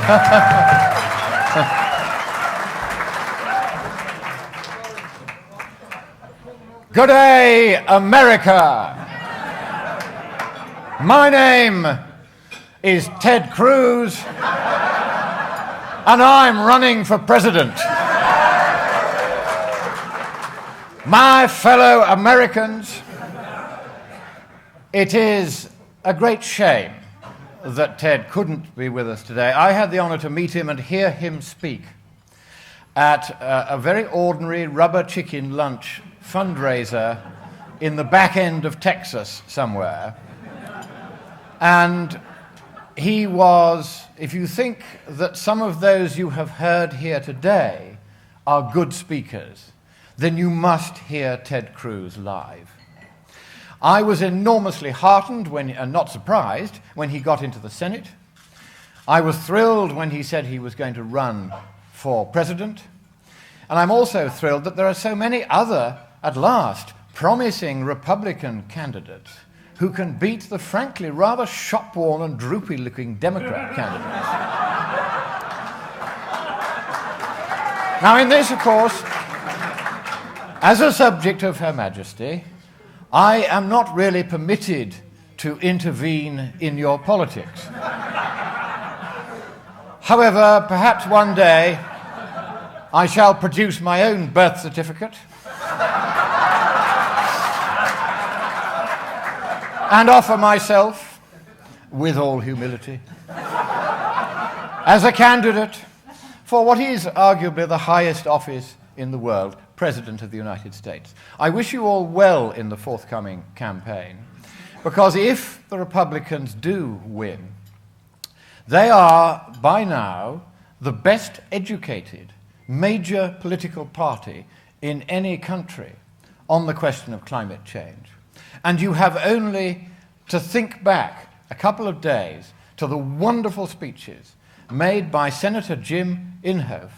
Good day, America. My name is Ted Cruz, and I'm running for president. My fellow Americans, it is a great shame that Ted couldn't be with us today. I had the honor to meet him and hear him speak at a very ordinary rubber chicken lunch fundraiser in the back end of Texas somewhere. And he was, if you think that some of those you have heard here today are good speakers, then you must hear Ted Cruz live. I was enormously heartened and not surprised when he got into the Senate. I was thrilled when he said he was going to run for president. And I'm also thrilled that there are so many other, at last, promising Republican candidates who can beat the frankly rather shop-worn and droopy-looking Democrat candidates. Now, in this, of course, as a subject of Her Majesty, I am not really permitted to intervene in your politics. However, perhaps one day I shall produce my own birth certificate and offer myself, with all humility, as a candidate for what is arguably the highest office in the world, President of the United States. I wish you all well in the forthcoming campaign, because if the Republicans do win, they are, by now, the best educated major political party in any country on the question of climate change. And you have only to think back a couple of days to the wonderful speeches made by Senator Jim Inhofe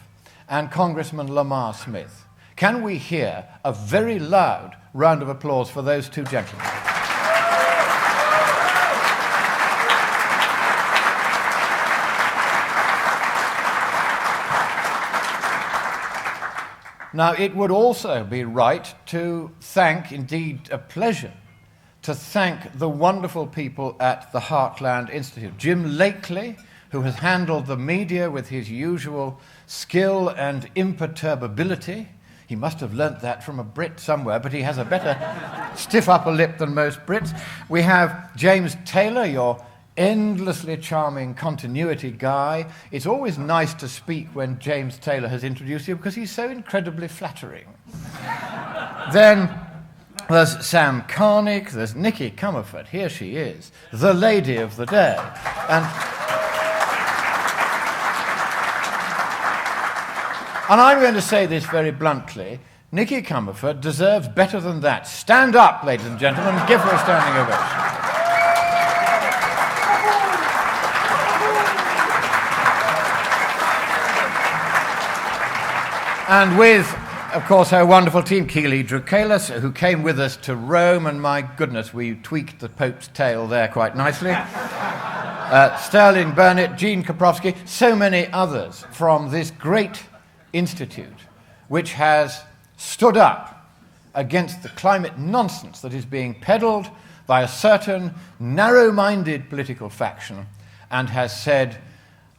and Congressman Lamar Smith. Can we hear a very loud round of applause for those two gentlemen? Now, it would also be right to thank, indeed a pleasure, to thank the wonderful people at the Heartland Institute. Jim Lakely, who has handled the media with his usual skill and imperturbability. He must have learnt that from a Brit somewhere, but he has a better stiff upper lip than most Brits. We have James Taylor, your endlessly charming continuity guy. It's always nice to speak when James Taylor has introduced you because he's so incredibly flattering. Then there's Sam Carnick, there's Nikki Comerford, here she is, the lady of the day. And I'm going to say this very bluntly, Nikki Comerford deserves better than that. Stand up, ladies and gentlemen, and give her a standing ovation. And with, of course, her wonderful team, Keely Drukalis, who came with us to Rome, and my goodness, we tweaked the Pope's tail there quite nicely. Sterling Burnett, Jean Kaprowski, so many others from this great institute, which has stood up against the climate nonsense that is being peddled by a certain narrow-minded political faction, and has said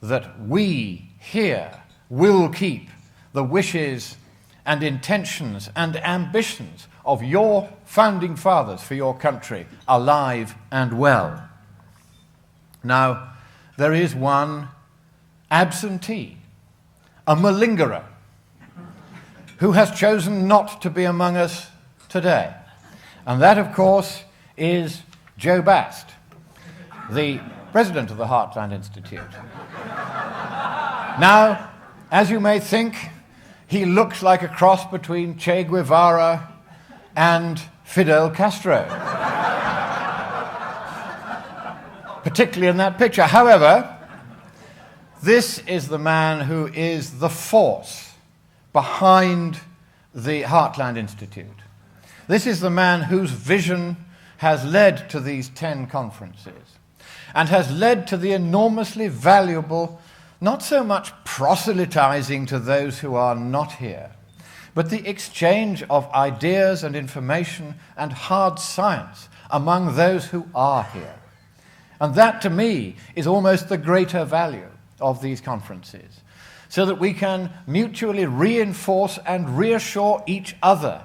that we here will keep the wishes and intentions and ambitions of your founding fathers for your country alive and well. Now, there is one absentee, a malingerer, who has chosen not to be among us today. And that, of course, is Joe Bast, the president of the Heartland Institute. Now, as you may think, he looks like a cross between Che Guevara and Fidel Castro, particularly in that picture. However, this is the man who is the force behind the Heartland Institute. This is the man whose vision has led to these 10 conferences and has led to the enormously valuable not so much proselytizing to those who are not here, but the exchange of ideas and information and hard science among those who are here. And that, to me, is almost the greater value of these conferences, so that we can mutually reinforce and reassure each other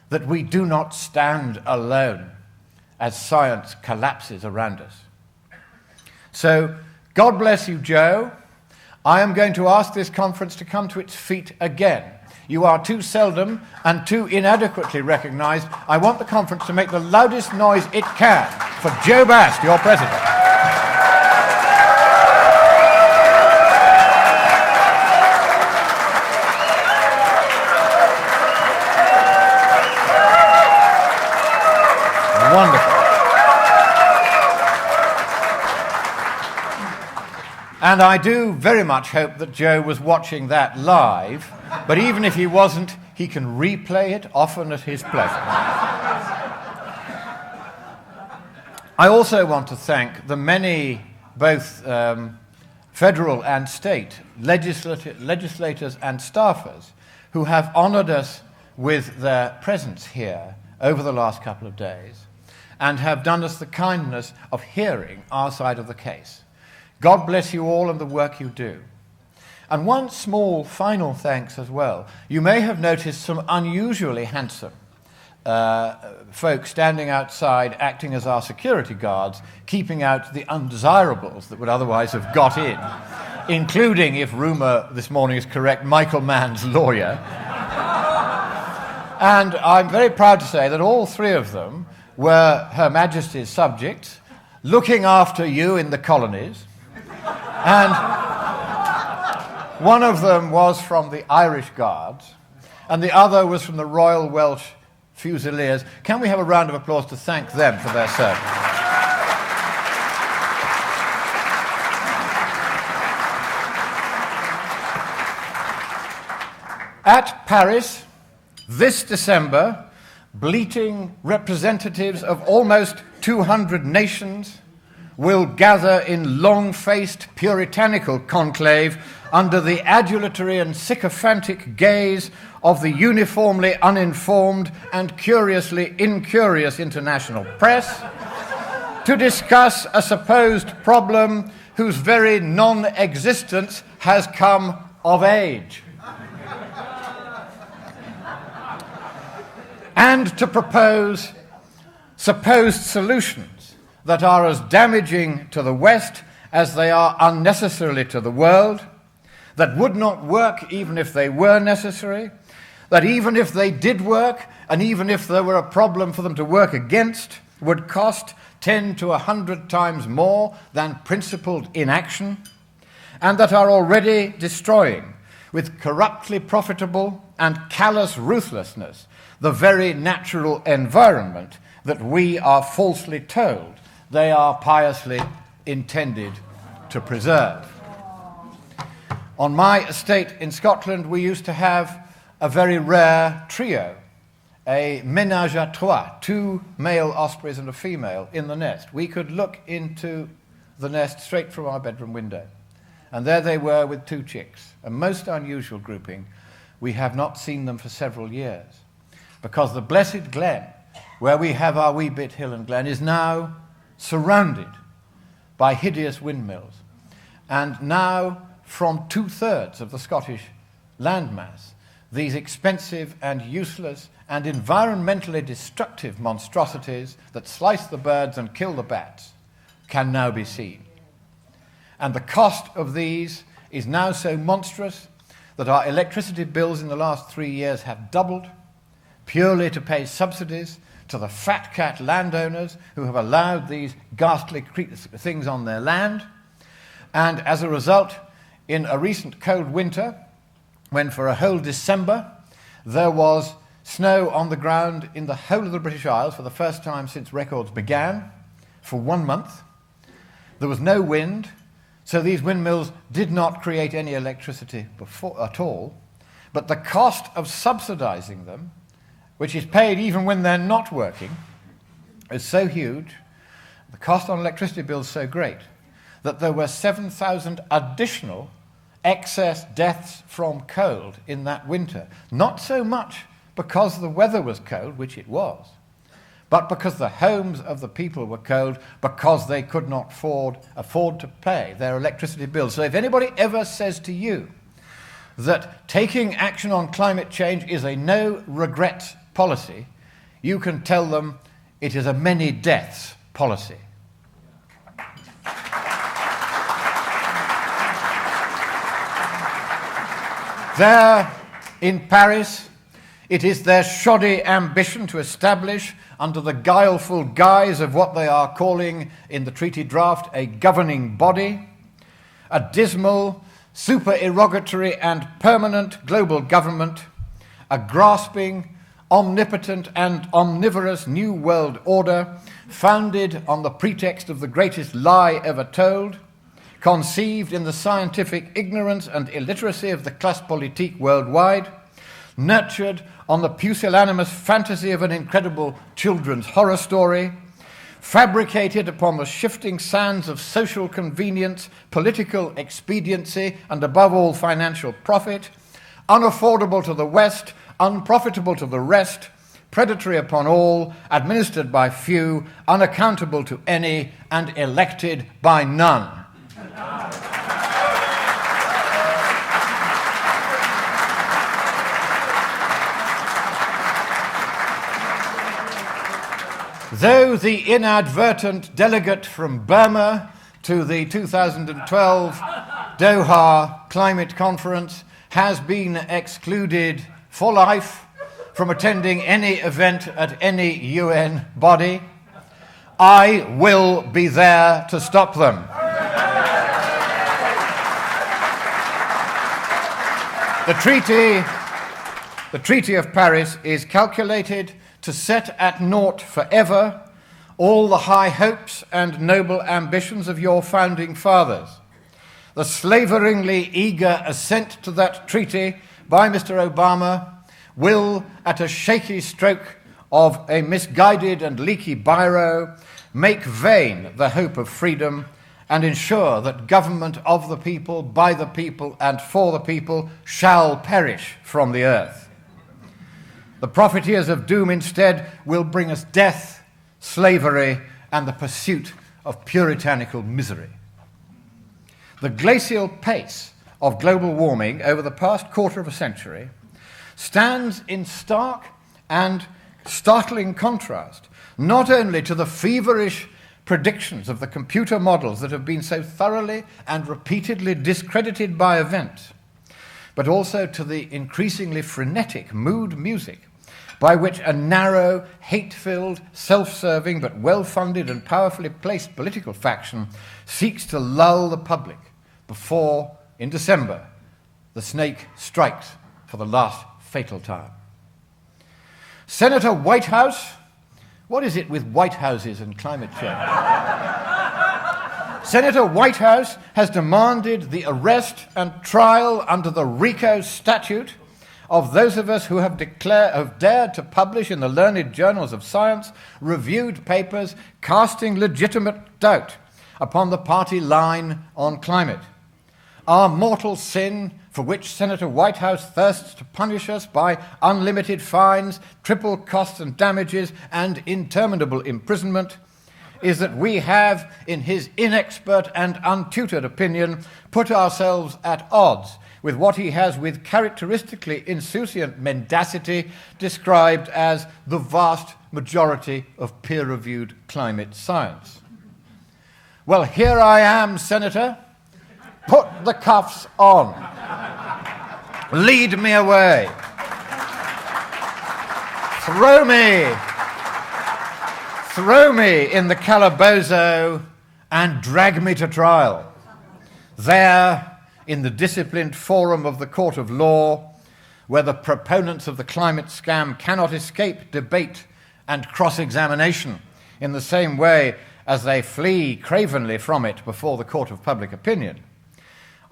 that we do not stand alone as science collapses around us. So, God bless you, Joe. I am going to ask this conference to come to its feet again. You are too seldom and too inadequately recognized. I want the conference to make the loudest noise it can for Joe Bast, your president. Wonderful. And I do very much hope that Joe was watching that live, but even if he wasn't, he can replay it often at his pleasure. I also want to thank the many, both federal and state legislators and staffers who have honored us with their presence here over the last couple of days and have done us the kindness of hearing our side of the case. God bless you all and the work you do. And one small final thanks as well. You may have noticed some unusually handsome folks standing outside acting as our security guards, keeping out the undesirables that would otherwise have got in, including, if rumour this morning is correct, Michael Mann's lawyer. And I'm very proud to say that all three of them were Her Majesty's subjects, looking after you in the colonies. And one of them was from the Irish Guards, and the other was from the Royal Welsh Fusiliers. Can we have a round of applause to thank them for their service? At Paris, this December, bleating representatives of almost 200 nations will gather in long-faced puritanical conclave under the adulatory and sycophantic gaze of the uniformly uninformed and curiously incurious international press to discuss a supposed problem whose very non-existence has come of age, and to propose supposed solutions that are as damaging to the West as they are unnecessarily to the world, that would not work even if they were necessary, that even if they did work, and even if there were a problem for them to work against, would cost 10 to 100 times more than principled inaction, and that are already destroying, with corruptly profitable and callous ruthlessness, the very natural environment that we are falsely told they are piously intended to preserve. On my estate in Scotland, we used to have a very rare trio, a ménage à trois, 2 male ospreys and a female in the nest. We could look into the nest straight from our bedroom window. And there they were with 2 chicks, a most unusual grouping. We have not seen them for several years, because the blessed glen, where we have our wee bit hill and glen, is now surrounded by hideous windmills. And now, from 2/3 of the Scottish landmass, these expensive and useless and environmentally destructive monstrosities that slice the birds and kill the bats can now be seen. And the cost of these is now so monstrous that our electricity bills in the last 3 years have doubled, purely to pay subsidies to the fat cat landowners who have allowed these ghastly things on their land. And as a result, in a recent cold winter, when for a whole December there was snow on the ground in the whole of the British Isles for the first time since records began, for 1 month, there was no wind, so these windmills did not create any electricity at all, but the cost of subsidizing them, which is paid even when they're not working, is so huge, the cost on electricity bills so great, that there were 7,000 additional excess deaths from cold in that winter. Not so much because the weather was cold, which it was, but because the homes of the people were cold, because they could not afford to pay their electricity bills. So if anybody ever says to you that taking action on climate change is a no-regrets policy, you can tell them it is a many deaths policy. There, in Paris, it is their shoddy ambition to establish, under the guileful guise of what they are calling in the treaty draft a governing body, a dismal, supererogatory and permanent global government, a grasping, omnipotent and omnivorous new world order founded on the pretext of the greatest lie ever told, conceived in the scientific ignorance and illiteracy of the classe politique worldwide, nurtured on the pusillanimous fantasy of an incredible children's horror story, fabricated upon the shifting sands of social convenience, political expediency, and above all financial profit, unaffordable to the West, unprofitable to the rest, predatory upon all, administered by few, unaccountable to any, and elected by none. Though the inadvertent delegate from Burma to the 2012 Doha Climate Conference has been excluded for life from attending any event at any UN body, I will be there to stop them. The Treaty of Paris is calculated to set at naught forever all the high hopes and noble ambitions of your founding fathers. The slaveringly eager assent to that treaty by Mr. Obama will, at a shaky stroke of a misguided and leaky biro, make vain the hope of freedom and ensure that government of the people, by the people, and for the people shall perish from the earth. The profiteers of doom instead will bring us death, slavery, and the pursuit of puritanical misery. The glacial pace of global warming over the past quarter of a century stands in stark and startling contrast not only to the feverish predictions of the computer models that have been so thoroughly and repeatedly discredited by events, but also to the increasingly frenetic mood music by which a narrow, hate-filled, self-serving, but well-funded and powerfully placed political faction seeks to lull the public before, in December, the snake strikes for the last fatal time. Senator Whitehouse, what is it with White Houses and climate change? Senator Whitehouse has demanded the arrest and trial under the RICO statute of those of us who have dared to publish in the learned journals of science reviewed papers casting legitimate doubt upon the party line on climate. Our mortal sin, for which Senator Whitehouse thirsts to punish us by unlimited fines, triple costs and damages, and interminable imprisonment, is that we have, in his inexpert and untutored opinion, put ourselves at odds with what he has with characteristically insouciant mendacity described as the vast majority of peer-reviewed climate science. Well, here I am, Senator. Put the cuffs on. Lead me away. Throw me in the calabozo and drag me to trial. There, in the disciplined forum of the court of law, where the proponents of the climate scam cannot escape debate and cross-examination in the same way as they flee cravenly from it before the court of public opinion,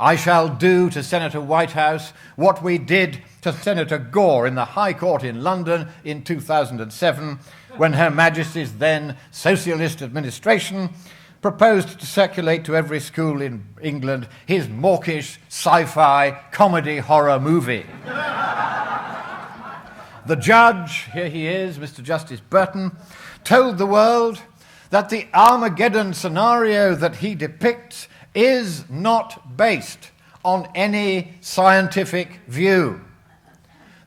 I shall do to Senator Whitehouse what we did to Senator Gore in the High Court in London in 2007, when Her Majesty's then socialist administration proposed to circulate to every school in England his mawkish sci-fi comedy horror movie. The judge, here he is, Mr. Justice Burton, told the world that the Armageddon scenario that he depicts is not based on any scientific view.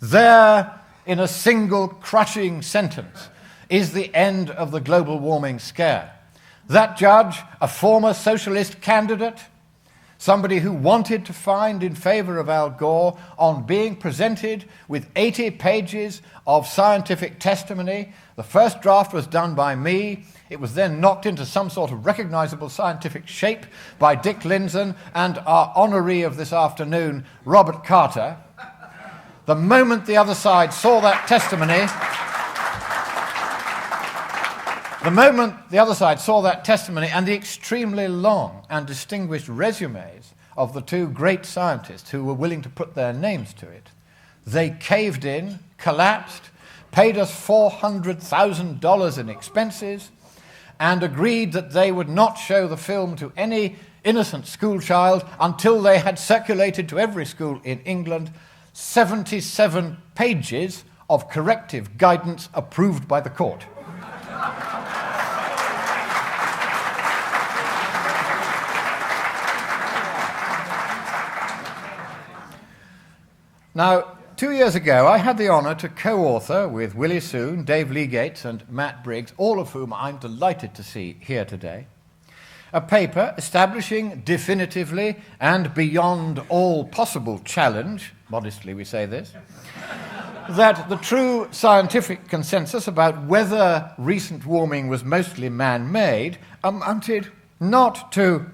There, in a single crushing sentence, is the end of the global warming scare. That judge, a former socialist candidate, somebody who wanted to find in favor of Al Gore, on being presented with 80 pages of scientific testimony. The first draft was done by me. It was then knocked into some sort of recognizable scientific shape by Dick Lindzen and our honoree of this afternoon, Robert Carter. The moment the other side saw that testimony, and the extremely long and distinguished resumes of the two great scientists who were willing to put their names to it, they caved in, collapsed, paid us $400,000 in expenses, and agreed that they would not show the film to any innocent schoolchild until they had circulated to every school in England 77 pages of corrective guidance approved by the court. Now, 2 years ago, I had the honour to co-author with Willie Soon, Dave Leagates, and Matt Briggs, all of whom I'm delighted to see here today, a paper establishing definitively and beyond all possible challenge, modestly we say this, that the true scientific consensus about whether recent warming was mostly man-made amounted not to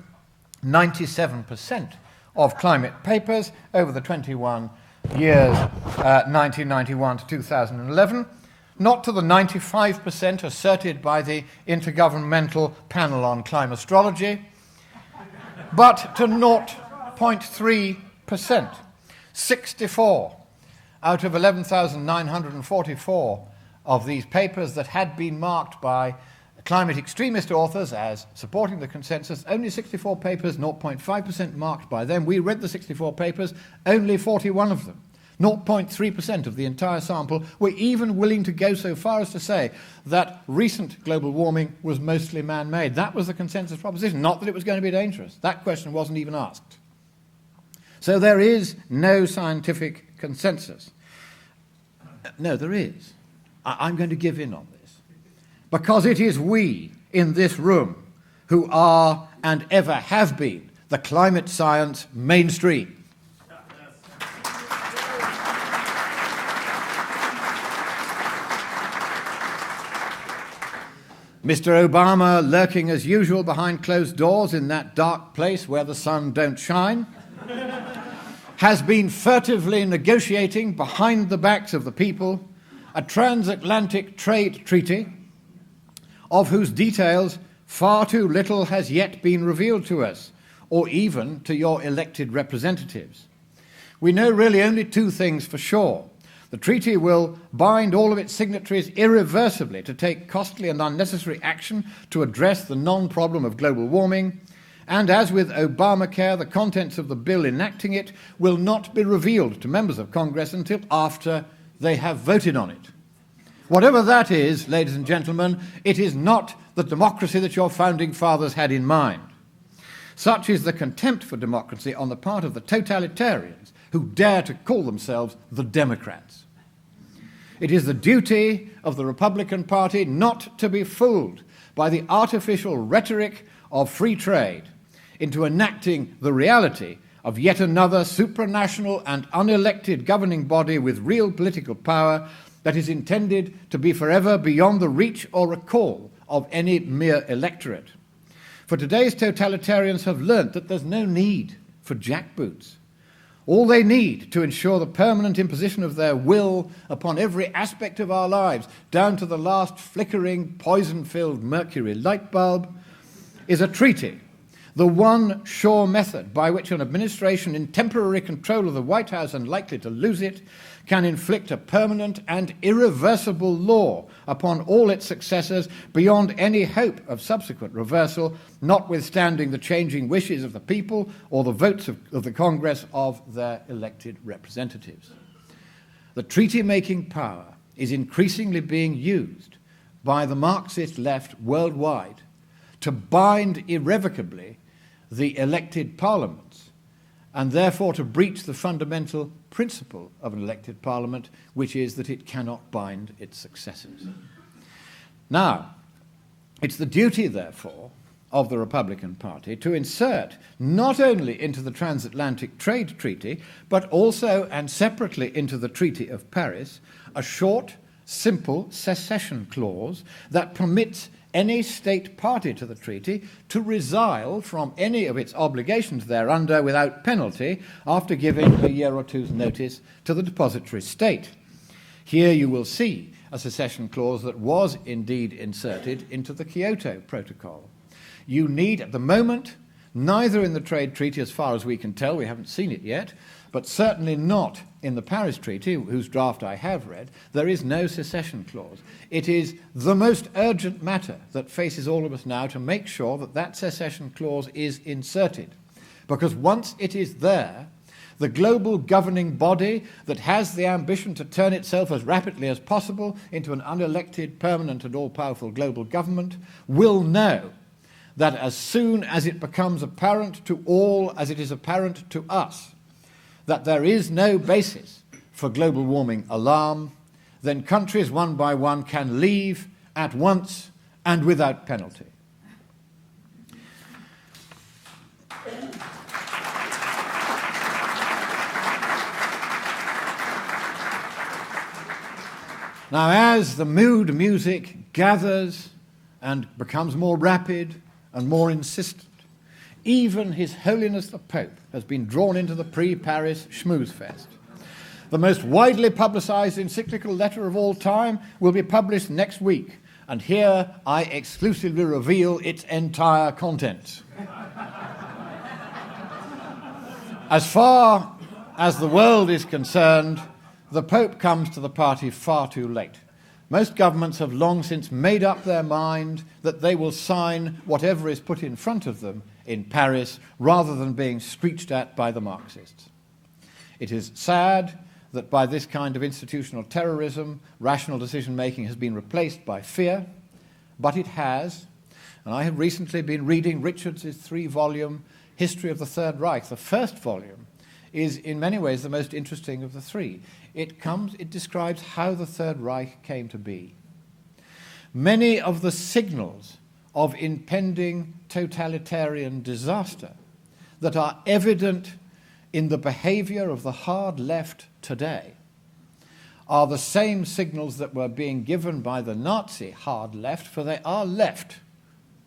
97% of climate papers over the 21 years 1991 to 2011, not to the 95% asserted by the Intergovernmental Panel on Climastrology, but to 0.3%. 64 out of 11,944 of these papers that had been marked by climate extremist authors as supporting the consensus, only 64 papers, 0.5% marked by them. We read the 64 papers, only 41 of them, 0.3% of the entire sample, were even willing to go so far as to say that recent global warming was mostly man-made. That was the consensus proposition, not that it was going to be dangerous. That question wasn't even asked. So there is no scientific consensus. No, there is. I'm going to give in on this. Because it is we in this room who are and ever have been the climate science mainstream. Mr. Obama lurking as usual behind closed doors in that dark place where the sun don't shine, has been furtively negotiating behind the backs of the people a transatlantic trade treaty of whose details far too little has yet been revealed to us, or even to your elected representatives. We know really only two things for sure. The treaty will bind all of its signatories irreversibly to take costly and unnecessary action to address the non-problem of global warming, and as with Obamacare, the contents of the bill enacting it will not be revealed to members of Congress until after they have voted on it. Whatever that is, ladies and gentlemen, it is not the democracy that your founding fathers had in mind. Such is the contempt for democracy on the part of the totalitarians who dare to call themselves the Democrats. It is the duty of the Republican Party not to be fooled by the artificial rhetoric of free trade into enacting the reality of yet another supranational and unelected governing body with real political power that is intended to be forever beyond the reach or recall of any mere electorate. For today's totalitarians have learnt that there's no need for jackboots. All they need to ensure the permanent imposition of their will upon every aspect of our lives, down to the last flickering, poison-filled mercury light bulb, is a treaty the one sure method by which an administration in temporary control of the White House and likely to lose it can inflict a permanent and irreversible law upon all its successors beyond any hope of subsequent reversal, notwithstanding the changing wishes of the people or the votes of the Congress of their elected representatives. The treaty-making power is increasingly being used by the Marxist left worldwide to bind irrevocably the elected parliaments and therefore to breach the fundamental principle of an elected parliament, which is that it cannot bind its successors. Now, it's the duty, therefore, of the Republican Party to insert not only into the Transatlantic Trade Treaty, but also and separately into the Treaty of Paris, a short, simple secession clause that permits any state party to the treaty to resile from any of its obligations thereunder without penalty after giving a year or two's notice to the depository state. Here you will see a secession clause that was indeed inserted into the Kyoto Protocol. You need, at the moment, neither in the trade treaty as far as we can tell, we haven't seen it yet, but certainly not in the Paris Treaty, whose draft I have read, there is no secession clause. It is the most urgent matter that faces all of us now to make sure that that secession clause is inserted. Because once it is there, the global governing body that has the ambition to turn itself as rapidly as possible into an unelected, permanent and all-powerful global government will know that as soon as it becomes apparent to all as it is apparent to us that there is no basis for global warming alarm, then countries one by one can leave at once and without penalty. Now, as the mood music gathers and becomes more rapid and more insistent, even His Holiness the Pope has been drawn into the pre-Paris schmoozefest. The most widely publicized encyclical letter of all time will be published next week, and here I exclusively reveal its entire contents. As far as the world is concerned, the Pope comes to the party far too late. Most governments have long since made up their mind that they will sign whatever is put in front of them in Paris rather than being screeched at by the Marxists. It is sad that by this kind of institutional terrorism, rational decision-making has been replaced by fear, but it has, and I have recently been reading Richards' 3-volume History of the Third Reich. The first volume is in many ways the most interesting of the three. It describes how the Third Reich came to be. Many of the signals of impending totalitarian disaster that are evident in the behavior of the hard left today are the same signals that were being given by the Nazi hard left, for they are left.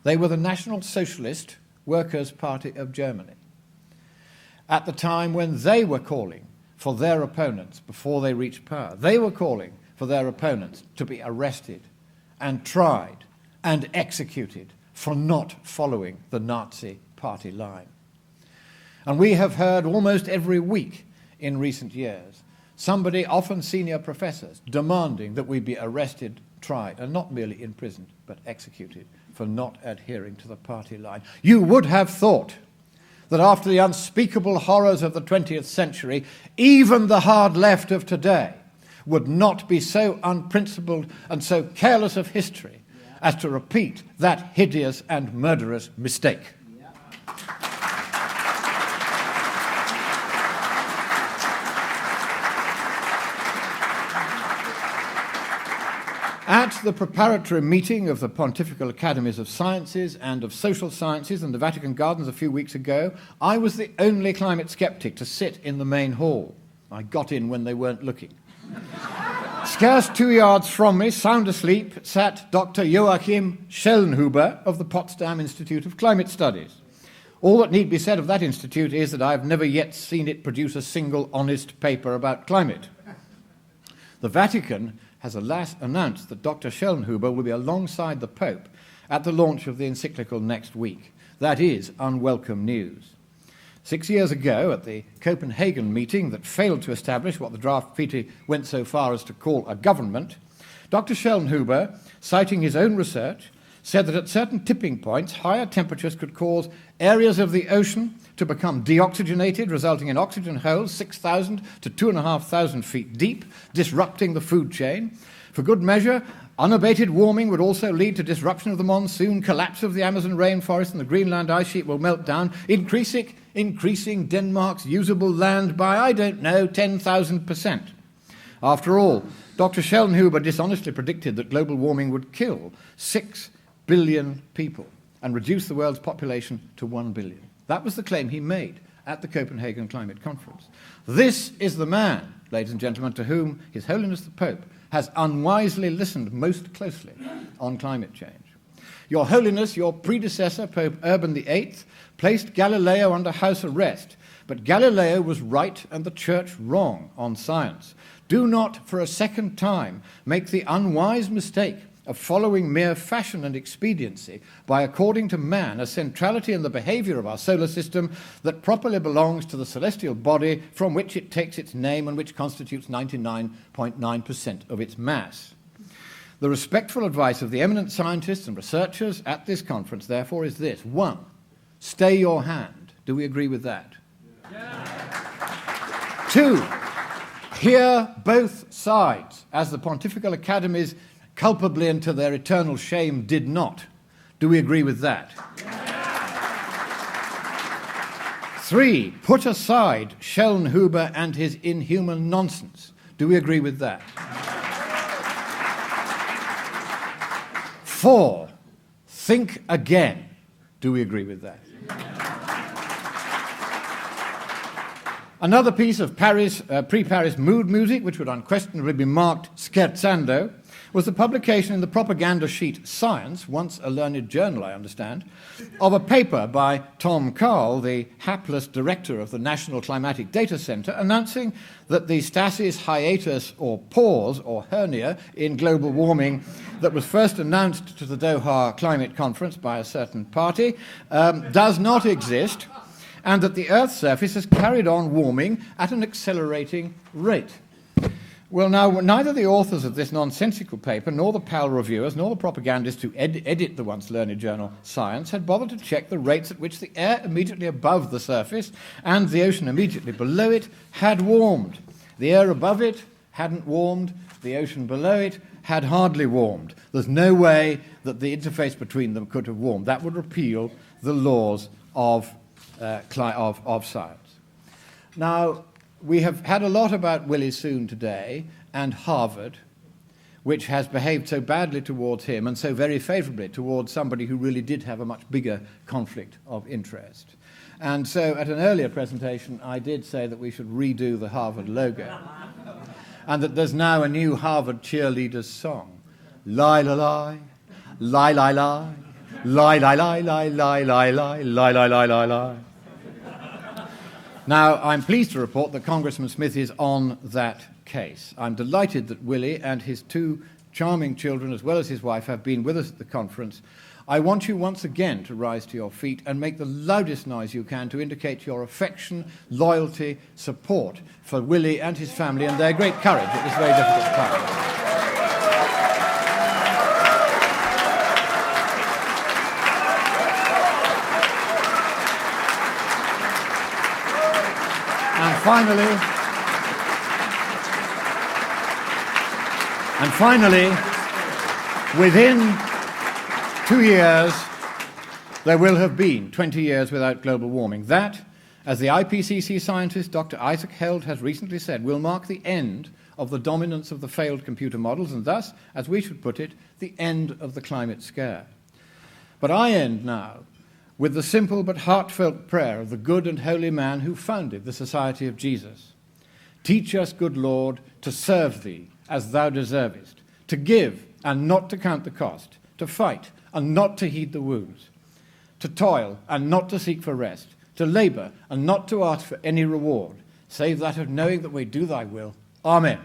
They were the National Socialist Workers' Party of Germany. At the time when they were calling for their opponents before they reached power, they were calling for their opponents to be arrested and tried and executed for not following the Nazi party line. And we have heard almost every week in recent years somebody, often senior professors, demanding that we be arrested, tried, and not merely imprisoned, but executed for not adhering to the party line. You would have thought that after the unspeakable horrors of the 20th century, even the hard left of today would not be so unprincipled and so careless of history as to repeat that hideous and murderous mistake. At the preparatory meeting of the Pontifical Academies of Sciences and of Social Sciences in the Vatican Gardens a few weeks ago, I was the only climate skeptic to sit in the main hall. I got in when they weren't looking. Scarce 2 yards from me, sound asleep, sat Dr. Joachim Schellenhuber of the Potsdam Institute of Climate Studies. All that need be said of that institute is that I've never yet seen it produce a single honest paper about climate. The Vatican has alas announced that Dr. Schellenhuber will be alongside the Pope at the launch of the encyclical next week. That is unwelcome news. 6 years ago, at the Copenhagen meeting that failed to establish what the draft treaty went so far as to call a government, Dr. Schellnhuber, citing his own research, said that at certain tipping points, higher temperatures could cause areas of the ocean to become deoxygenated, resulting in oxygen holes 6,000 to 2,500 feet deep, disrupting the food chain. For good measure, unabated warming would also lead to disruption of the monsoon, collapse of the Amazon rainforest, and the Greenland ice sheet will melt down, increasing Denmark's usable land by, 10,000%. After all, Dr. Schellnhuber dishonestly predicted that global warming would kill 6 billion people and reduce the world's population to 1 billion. That was the claim he made at the Copenhagen Climate Conference. This is the man, ladies and gentlemen, to whom His Holiness the Pope has unwisely listened most closely on climate change. Your Holiness, your predecessor, Pope Urban VIII, placed Galileo under house arrest, but Galileo was right and the Church wrong on science. Do not, for a second time, make the unwise mistake of following mere fashion and expediency by according to man a centrality in the behavior of our solar system that properly belongs to the celestial body from which it takes its name and which constitutes 99.9% of its mass. The respectful advice of the eminent scientists and researchers at this conference, therefore, is this. 1, stay your hand. Do we agree with that? Yeah. 2, hear both sides, as the Pontifical Academies culpably and to their eternal shame did not. Do we agree with that? Yeah. 3, put aside Schellnhuber and his inhuman nonsense. Do we agree with that? 4, think again. Do we agree with that? Another piece of pre-Paris mood music, which would unquestionably be marked scherzando, was the publication in the propaganda sheet Science, once a learned journal, I understand, of a paper by Tom Carl, the hapless director of the National Climatic Data Center, announcing that the stasis hiatus or pause or hernia in global warming that was first announced to the Doha Climate Conference by a certain party does not exist, and that the Earth's surface has carried on warming at an accelerating rate. Well, now, neither the authors of this nonsensical paper, nor the PAL reviewers, nor the propagandists who edit the once learned journal Science had bothered to check the rates at which the air immediately above the surface and the ocean immediately below it had warmed. The air above it hadn't warmed, the ocean below it had hardly warmed. There's no way that the interface between them could have warmed. That would repeal the laws of science. Now, we have had a lot about Willie Soon today and Harvard, which has behaved so badly towards him and so very favorably towards somebody who really did have a much bigger conflict of interest. And so at an earlier presentation, I did say that we should redo the Harvard logo and that there's now a new Harvard cheerleaders song. Lie, lie, lie, lie, lie, lie, lie, lie, lie, lie, lie, lie, lie, lie, lie, lie, lie, lie. Now, I'm pleased to report that Congressman Smith is on that case. I'm delighted that Willie and his 2 charming children, as well as his wife, have been with us at the conference. I want you once again to rise to your feet and make the loudest noise you can to indicate your affection, loyalty, support for Willie and his family and their great courage at this very difficult time. And finally, within 2 years, there will have been 20 years without global warming. That, as the IPCC scientist Dr. Isaac Held has recently said, will mark the end of the dominance of the failed computer models and thus, as we should put it, the end of the climate scare. But I end now with the simple but heartfelt prayer of the good and holy man who founded the Society of Jesus. Teach us, good Lord, to serve thee as thou deservest, to give and not to count the cost, to fight and not to heed the wounds, to toil and not to seek for rest, to labour and not to ask for any reward, save that of knowing that we do thy will. Amen.